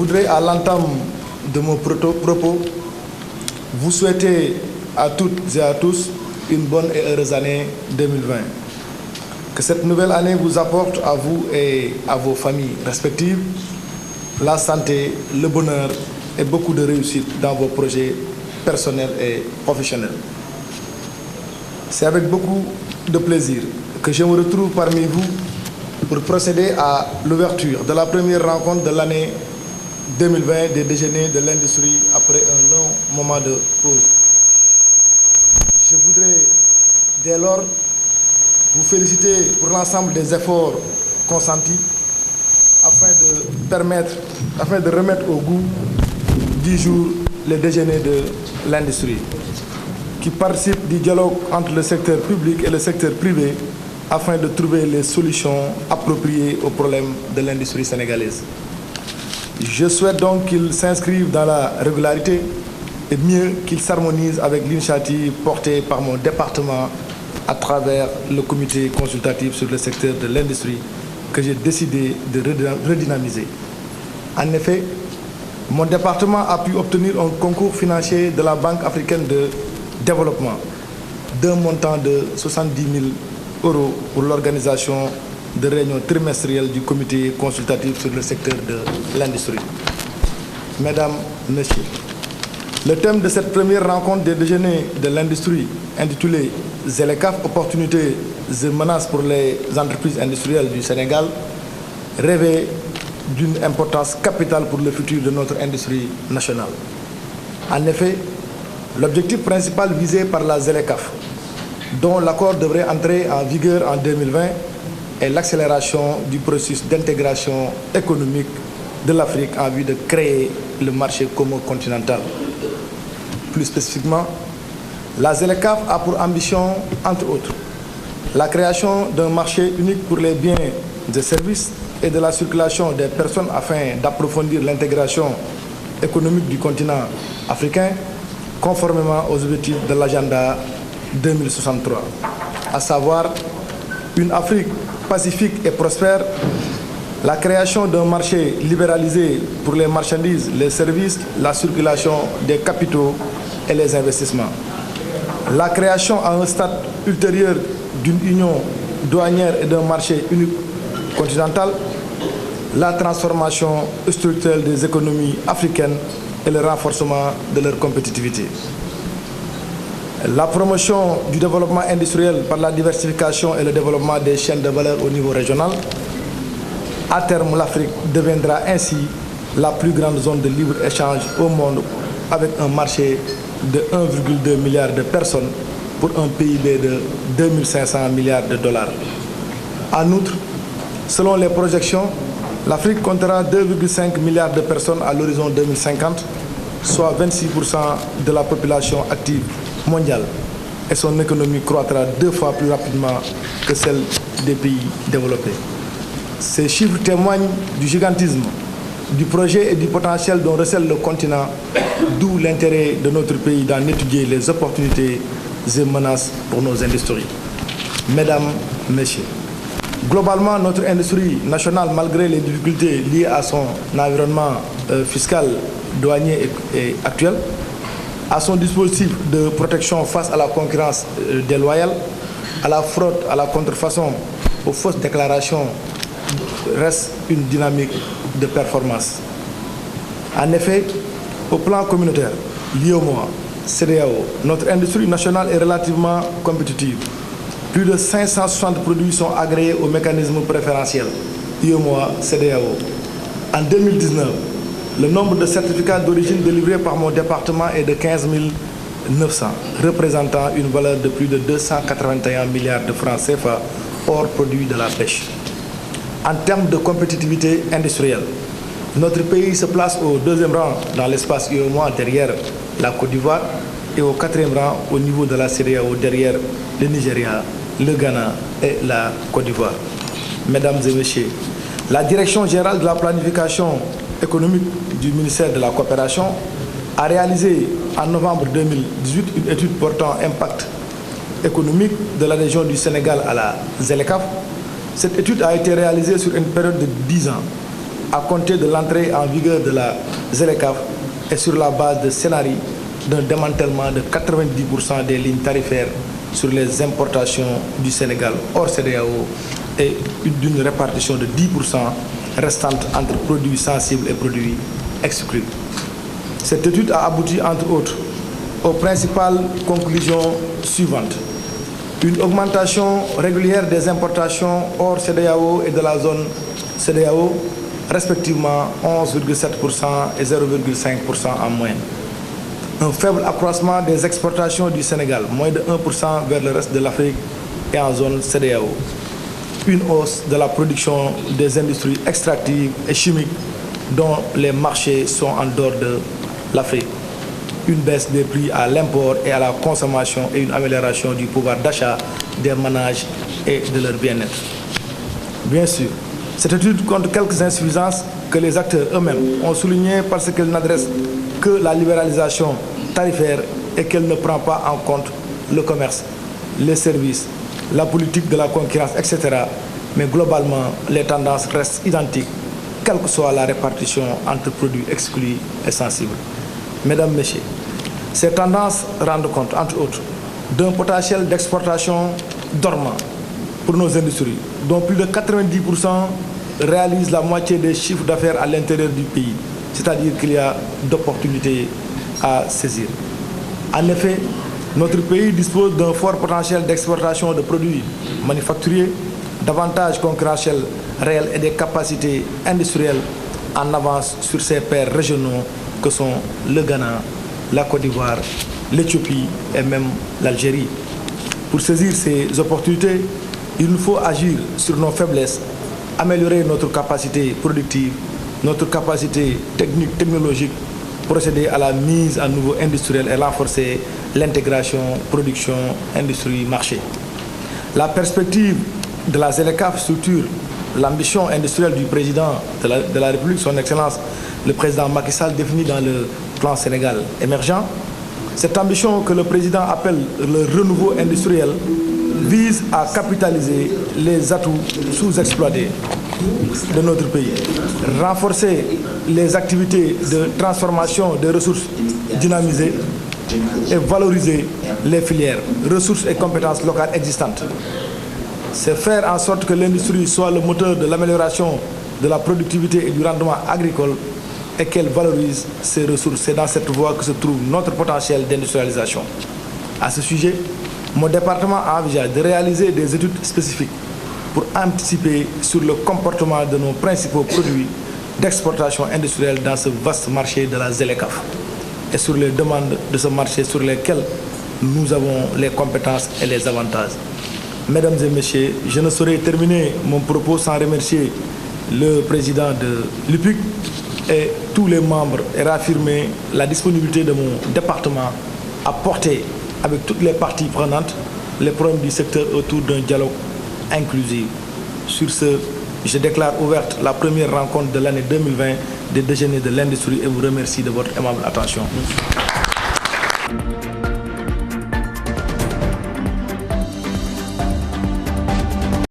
voudrais, à l'entame de mon propos, vous souhaiter à toutes et à tous une bonne et heureuse année 2020. Que cette nouvelle année vous apporte à vous et à vos familles respectives la santé, le bonheur et beaucoup de réussite dans vos projets personnels et professionnels. C'est avec beaucoup de plaisir que je me retrouve parmi vous pour procéder à l'ouverture de la première rencontre de l'année 2020 des déjeuners de l'industrie après un long moment de pause. Je voudrais dès lors vous féliciter pour l'ensemble des efforts consentis afin de remettre au goût du jour les déjeuners de l'industrie, qui participent du dialogue entre le secteur public et le secteur privé afin de trouver les solutions appropriées aux problèmes de l'industrie sénégalaise. Je souhaite donc qu'ils s'inscrivent dans la régularité et mieux qu'ils s'harmonisent avec l'initiative portée par mon département à travers le comité consultatif sur le secteur de l'industrie que j'ai décidé de redynamiser. En effet, mon département a pu obtenir un concours financier de la Banque africaine de développement d'un montant de 70 000 € pour l'organisation de réunions trimestrielles du comité consultatif sur le secteur de l'industrie. Mesdames, Messieurs, le thème de cette première rencontre des déjeuners de l'industrie, intitulée « ZLECAf, opportunités et menaces pour les entreprises industrielles du Sénégal », revêt d'une importance capitale pour le futur de notre industrie nationale. En effet, l'objectif principal visé par la ZLECAf, dont l'accord devrait entrer en vigueur en 2020, est l'accélération du processus d'intégration économique de l'Afrique en vue de créer le marché commun continental. Plus spécifiquement, la ZLECAf a pour ambition, entre autres, la création d'un marché unique pour les biens et services et de la circulation des personnes afin d'approfondir l'intégration économique du continent africain conformément aux objectifs de l'agenda 2063, à savoir une Afrique pacifique et prospère, la création d'un marché libéralisé pour les marchandises, les services, la circulation des capitaux et les investissements, la création à un stade ultérieur d'une union douanière et d'un marché unique continental, la transformation structurelle des économies africaines et le renforcement de leur compétitivité. La promotion du développement industriel par la diversification et le développement des chaînes de valeur au niveau régional. À terme, l'Afrique deviendra ainsi la plus grande zone de libre-échange au monde avec un marché de 1,2 milliard de personnes pour un PIB de 2500 milliards de dollars. En outre, selon les projections, l'Afrique comptera 2,5 milliards de personnes à l'horizon 2050, soit 26% de la population active mondiale, et son économie croîtra 2 fois plus rapidement que celle des pays développés. Ces chiffres témoignent du gigantisme du projet et du potentiel dont recèle le continent, d'où l'intérêt de notre pays d'en étudier les opportunités et menaces pour nos industries. Mesdames, Messieurs, globalement, notre industrie nationale, malgré les difficultés liées à son environnement fiscal, douanier et actuel, à son dispositif de protection face à la concurrence déloyale, à la fraude, à la contrefaçon, aux fausses déclarations, reste une dynamique de performance. En effet, au plan communautaire, l'UEMOA, CEDEAO, notre industrie nationale est relativement compétitive. Plus de 560 produits sont agréés au mécanisme préférentiel UEMOA, CEDEAO. En 2019, le nombre de certificats d'origine délivrés par mon département est de 15 900, représentant une valeur de plus de 281 milliards de francs CFA hors produits de la pêche. En termes de compétitivité industrielle, notre pays se place au 2e rang dans l'espace UEMOA derrière la Côte d'Ivoire et au 4e rang au niveau de la CEDEAO derrière le Nigeria, le Ghana et la Côte d'Ivoire. Mesdames et Messieurs, la Direction générale de la planification économique du ministère de la Coopération a réalisé en novembre 2018 une étude portant impact économique de l'adhésion du Sénégal à la ZLECAf. Cette étude a été réalisée sur une période de 10 ans à compter de l'entrée en vigueur de la ZLECAf et sur la base de scénarii d'un démantèlement de 90% des lignes tarifaires sur les importations du Sénégal hors CEDEAO et d'une répartition de 10% restante entre produits sensibles et produits exclus. Cette étude a abouti, entre autres, aux principales conclusions suivantes. Une augmentation régulière des importations hors CEDEAO et de la zone CEDEAO, respectivement 11,7% et 0,5% en moyenne. Un faible accroissement des exportations du Sénégal, moins de 1% vers le reste de l'Afrique et en zone CEDEAO. Une hausse de la production des industries extractives et chimiques dont les marchés sont en dehors de l'Afrique. Une baisse des prix à l'import et à la consommation et une amélioration du pouvoir d'achat des ménages et de leur bien-être. Bien sûr, cette étude compte quelques insuffisances que les acteurs eux-mêmes ont soulignées parce qu'elle n'adresse que la libéralisation tarifaire et qu'elle ne prend pas en compte le commerce, les services, la politique de la concurrence, etc. Mais globalement, les tendances restent identiques, quelle que soit la répartition entre produits exclus et sensibles. Mesdames, Messieurs, ces tendances rendent compte, entre autres, d'un potentiel d'exportation dormant pour nos industries, dont plus de 90% réalisent la moitié des chiffres d'affaires à l'intérieur du pays, c'est-à-dire qu'il y a d'opportunités à saisir. En effet, notre pays dispose d'un fort potentiel d'exportation de produits manufacturiers, d'avantages concurrentiels réels et des capacités industrielles en avance sur ses pairs régionaux que sont le Ghana, la Côte d'Ivoire, l'Éthiopie et même l'Algérie. Pour saisir ces opportunités, il nous faut agir sur nos faiblesses, améliorer notre capacité productive, notre capacité technique, technologique, procéder à la mise à niveau industriel et renforcer l'intégration production, industrie, marché. La perspective de la ZLECAf structure l'ambition industrielle du président de la République, son Excellence, le président Macky Sall, définie dans le plan Sénégal émergent. Cette ambition que le président appelle le renouveau industriel vise à capitaliser les atouts sous-exploités de notre pays, renforcer les activités de transformation des ressources dynamisées et valoriser les filières, ressources et compétences locales existantes. C'est faire en sorte que l'industrie soit le moteur de l'amélioration de la productivité et du rendement agricole et qu'elle valorise ses ressources. C'est dans cette voie que se trouve notre potentiel d'industrialisation. À ce sujet, mon département envisage de réaliser des études spécifiques pour anticiper sur le comportement de nos principaux produits d'exportation industrielle dans ce vaste marché de la ZLECAf et sur les demandes de ce marché sur lesquelles nous avons les compétences et les avantages. Mesdames et Messieurs, je ne saurais terminer mon propos sans remercier le président de l'UPIC et tous les membres et réaffirmer la disponibilité de mon département à porter avec toutes les parties prenantes les problèmes du secteur autour d'un dialogue inclusif. Sur ce, je déclare ouverte la première rencontre de l'année 2020 des déjeuners de l'industrie et vous remercie de votre aimable attention.